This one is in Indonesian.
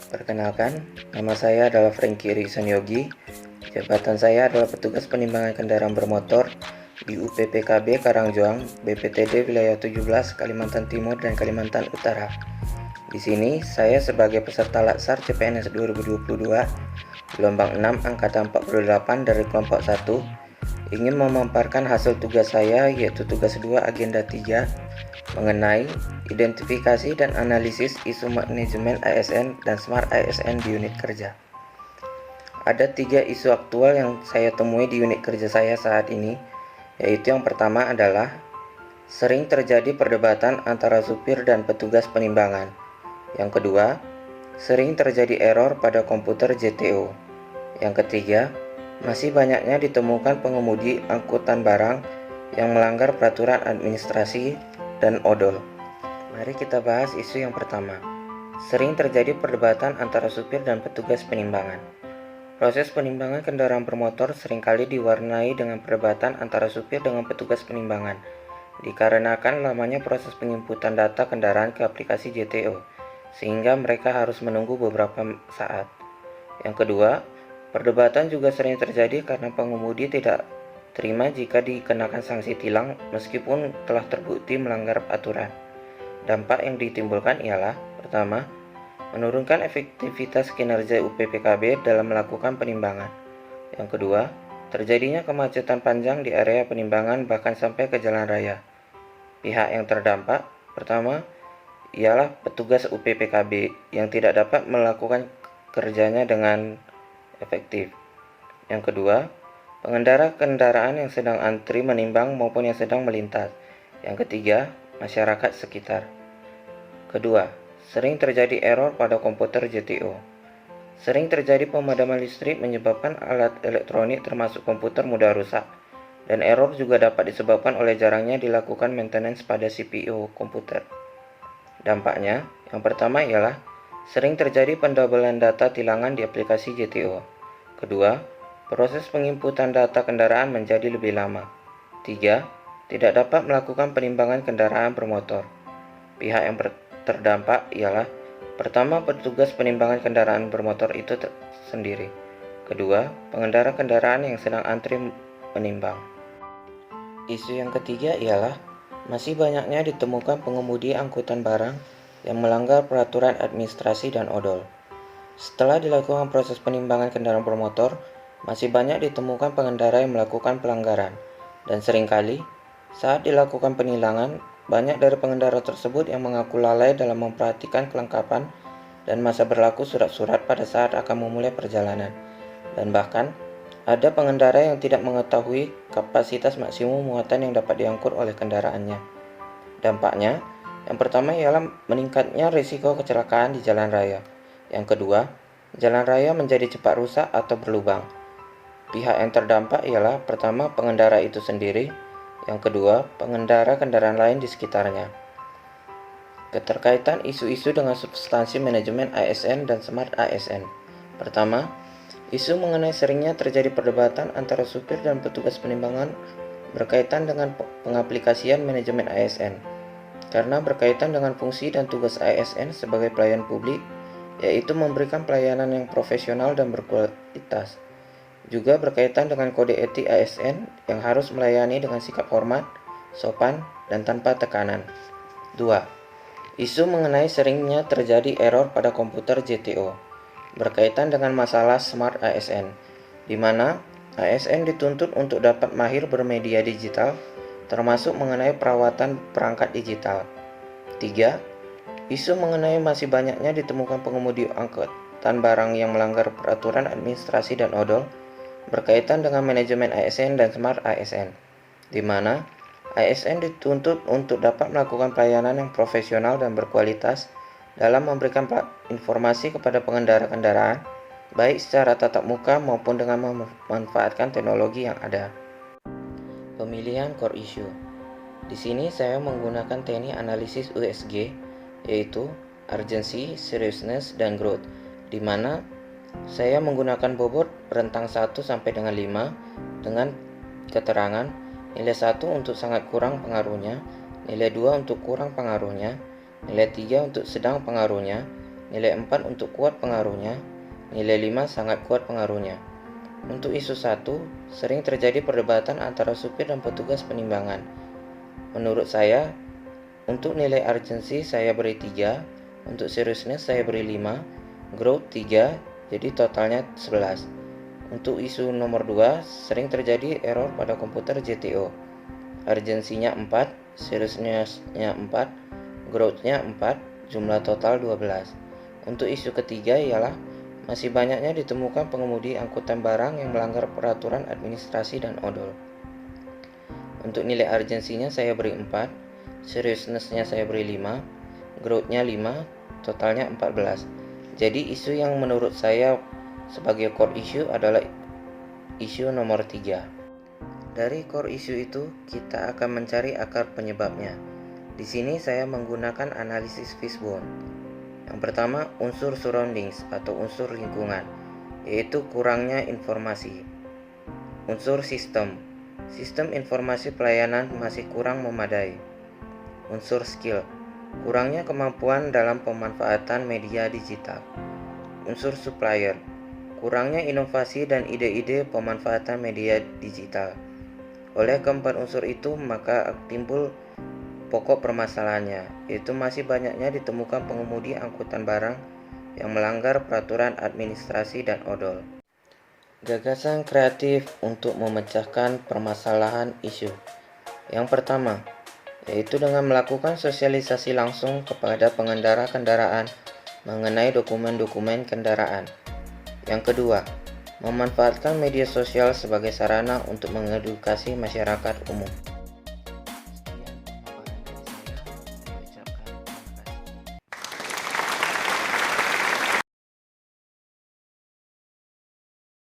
Perkenalkan, nama saya adalah Franky Rikson Yogi. Jabatan saya adalah petugas penimbangan kendaraan bermotor di UPPKB Karangjoang, BPTD Wilayah 17, Kalimantan Timur dan Kalimantan Utara. Di sini, saya sebagai peserta Latsar CPNS 2022, gelombang 6 angkatan 48 dari kelompok 1, ingin memaparkan hasil tugas saya, yaitu tugas 2 agenda 3 mengenai identifikasi dan analisis isu manajemen ASN dan Smart ASN di unit kerja. Ada 3 isu aktual yang saya temui di unit kerja saya saat ini, yaitu yang pertama adalah sering terjadi perdebatan antara supir dan petugas penimbangan. Yang kedua, sering terjadi error pada komputer JTO. Yang ketiga, masih banyaknya ditemukan pengemudi angkutan barang yang melanggar peraturan administrasi dan odol. Mari kita bahas isu yang pertama. Sering terjadi perdebatan antara supir dan petugas penimbangan. Proses penimbangan kendaraan bermotor seringkali diwarnai dengan perdebatan antara supir dengan petugas penimbangan, dikarenakan lamanya proses penginputan data kendaraan ke aplikasi JTO, sehingga mereka harus menunggu beberapa saat. Yang kedua, perdebatan juga sering terjadi karena pengemudi tidak terima jika dikenakan sanksi tilang meskipun telah terbukti melanggar aturan. Dampak yang ditimbulkan ialah, pertama, menurunkan efektivitas kinerja UPPKB dalam melakukan penimbangan. Yang kedua, terjadinya kemacetan panjang di area penimbangan bahkan sampai ke jalan raya. Pihak yang terdampak, pertama, ialah petugas UPPKB yang tidak dapat melakukan kerjanya dengan efektif. Yang kedua, pengendara kendaraan yang sedang antri menimbang maupun yang sedang melintas. Yang ketiga, masyarakat sekitar. Kedua, sering terjadi error pada komputer JTO. Sering terjadi pemadaman listrik menyebabkan alat elektronik termasuk komputer mudah rusak. Dan error juga dapat disebabkan oleh jarangnya dilakukan maintenance pada CPU komputer. Dampaknya, yang pertama ialah sering terjadi pendobelan data tilangan di aplikasi JTO. Kedua, proses penginputan data kendaraan menjadi lebih lama. 3. Tidak dapat melakukan penimbangan kendaraan bermotor. Pihak yang terdampak ialah pertama, petugas penimbangan kendaraan bermotor itu sendiri. Kedua, pengendara kendaraan yang sedang antri menimbang. Isu yang ketiga ialah masih banyaknya ditemukan pengemudi angkutan barang yang melanggar peraturan administrasi dan odol. Setelah dilakukan proses penimbangan kendaraan bermotor, masih banyak ditemukan pengendara yang melakukan pelanggaran, dan seringkali saat dilakukan penilangan, banyak dari pengendara tersebut yang mengaku lalai dalam memperhatikan kelengkapan dan masa berlaku surat-surat pada saat akan memulai perjalanan, dan bahkan ada pengendara yang tidak mengetahui kapasitas maksimum muatan yang dapat diangkut oleh kendaraannya. Dampaknya, yang pertama ialah meningkatnya risiko kecelakaan di jalan raya. Yang kedua, jalan raya menjadi cepat rusak atau berlubang. Pihak yang terdampak ialah pertama, pengendara itu sendiri. Yang kedua, pengendara kendaraan lain di sekitarnya. Keterkaitan isu-isu dengan substansi manajemen ASN dan Smart ASN. Pertama, isu mengenai seringnya terjadi perdebatan antara supir dan petugas penimbangan berkaitan dengan pengaplikasian manajemen ASN. Karena berkaitan dengan fungsi dan tugas ASN sebagai pelayan publik, yaitu memberikan pelayanan yang profesional dan berkualitas. Juga berkaitan dengan kode etik ASN yang harus melayani dengan sikap hormat, sopan, dan tanpa tekanan. 2. Isu mengenai seringnya terjadi error pada komputer JTO berkaitan dengan masalah Smart ASN, di mana ASN dituntut untuk dapat mahir bermedia digital, termasuk mengenai perawatan perangkat digital. 3. Isu mengenai masih banyaknya ditemukan pengemudi angkutan barang yang melanggar peraturan administrasi dan odol berkaitan dengan manajemen ASN dan Smart ASN, di mana ASN dituntut untuk dapat melakukan pelayanan yang profesional dan berkualitas dalam memberikan informasi kepada pengendara kendaraan, baik secara tatap muka maupun dengan memanfaatkan teknologi yang ada. Pemilihan core issue. Di sini saya menggunakan teknik analisis USG, yaitu urgency, seriousness, dan growth, di mana saya menggunakan bobot rentang 1 sampai dengan 5 dengan keterangan nilai 1 untuk sangat kurang pengaruhnya, nilai 2 untuk kurang pengaruhnya, nilai 3 untuk sedang pengaruhnya, Nilai 4 untuk kuat pengaruhnya, nilai 5 sangat kuat pengaruhnya. Untuk isu 1, sering terjadi perdebatan antara supir dan petugas penimbangan. Menurut saya, untuk nilai urgency saya beri 3, untuk seriousness saya beri 5, growth 3, jadi totalnya 11. Untuk isu nomor 2, sering terjadi error pada komputer GTO. Urgency-nya 4, seriousness-nya 4, growth-nya 4, jumlah total 12. Untuk isu ketiga ialah masih banyaknya ditemukan pengemudi angkutan barang yang melanggar peraturan administrasi dan odol. Untuk nilai urgency-nya saya beri 4, seriousness-nya saya beri 5, growth-nya 5, totalnya 14. Jadi isu yang menurut saya sebagai core issue adalah isu nomor 3. Dari core issue itu, kita akan mencari akar penyebabnya. Di sini saya menggunakan analisis Fishbone. Yang pertama, unsur surroundings atau unsur lingkungan, yaitu kurangnya informasi. Unsur sistem informasi pelayanan masih kurang memadai. Unsur skill, kurangnya kemampuan dalam pemanfaatan media digital. Unsur supplier, kurangnya inovasi dan ide-ide pemanfaatan media digital. Oleh keempat unsur itu, maka timbul pokok permasalahannya, yaitu masih banyaknya ditemukan pengemudi angkutan barang yang melanggar peraturan administrasi dan odol. Gagasan kreatif untuk memecahkan permasalahan isu. Yang pertama, yaitu dengan melakukan sosialisasi langsung kepada pengendara kendaraan mengenai dokumen-dokumen kendaraan. Yang kedua, memanfaatkan media sosial sebagai sarana untuk mengedukasi masyarakat umum.